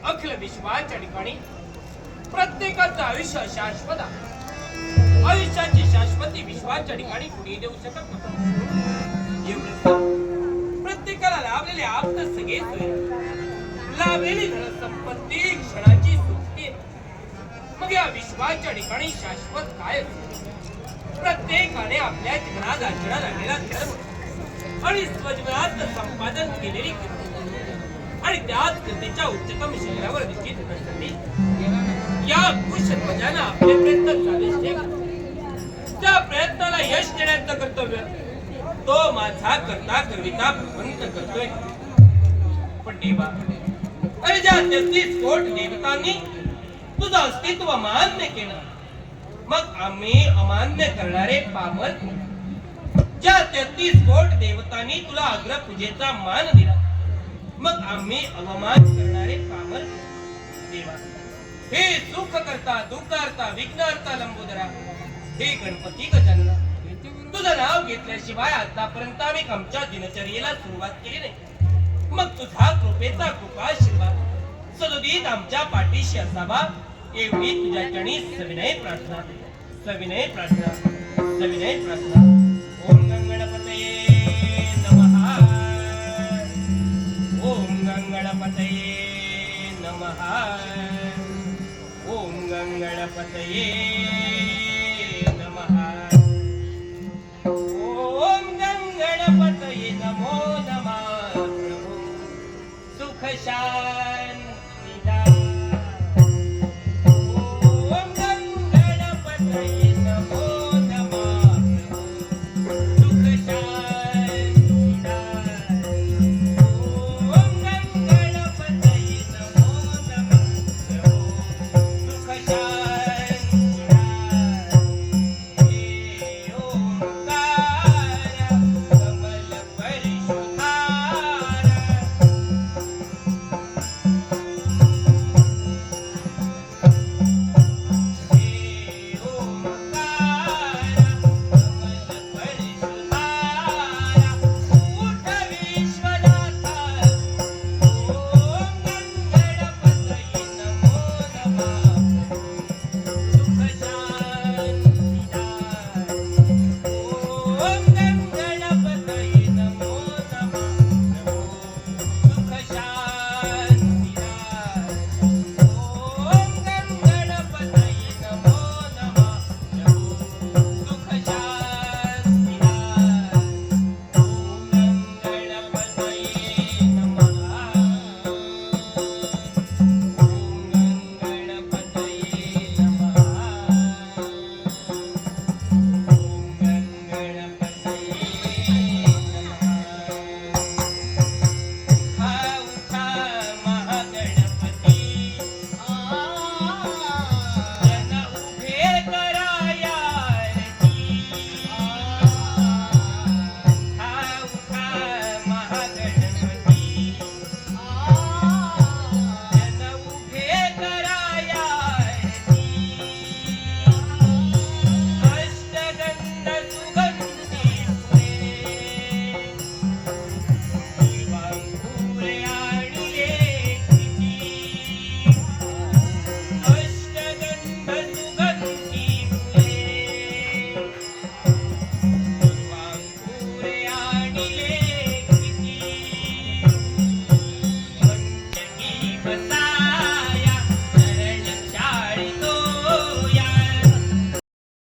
अखिल विश्वाच्या ठिकाणी प्रत्येकाचं आयुष्य शाश्वत आहे. आयुष्याची शाश्वती विश्वाच्या ठिकाणी कुणी देऊ शकत नाही. प्रत्येकाला लाभलेले आप्त सगळे लाभलेली धन संपत्ती क्षणाची सुटते. मग या विश्वाच्या ठिकाणी शाश्वत काय असते? प्रत्येकाने आपल्या जीवनात आचरणात आणलेला धर्म आणि स्वजीवनात संपादन केलेली आणि त्याच कृतीच्या उच्चतम शिखरावर निश्चित होण्यासाठी या कुशध्वजानं आपले प्रयत्न चालूच ठेवले. त्या प्रयत्नाला यश देण्याचं कर्तव्य तो माझा करता करविता भगवंत करतोय. पण देवा, अरे ज्या 33 कोट देवतांनी तुझं अस्तित्व मान्य केलं, मग आम्ही अमान्य करणारे पामर. ज्या 33 कोट देवतांनी तुला अग्रपूजेचा मान दिला, मग आम्ही अवमान करणारे पामर. देवा, हे सुख करता दुःख करता विघ्न करता लंबोदरा, हे गणपती गजानना, तुझं नाव घेतल्याशिवाय आतापर्यंत आम्ही आमच्या दिनचर्येला सुरुवात केली नाही. मग तुझा कृपेचा कृपाशीर्वाद सदोदित आमच्या पाठीशी असावा एवढी तुझ्या चरणी सविनय प्रार्थना, सविनय प्रार्थना, सविनय प्रार्थना. ओम गणपतये नमः. ओम गणपतये नमः. ओम गणपतये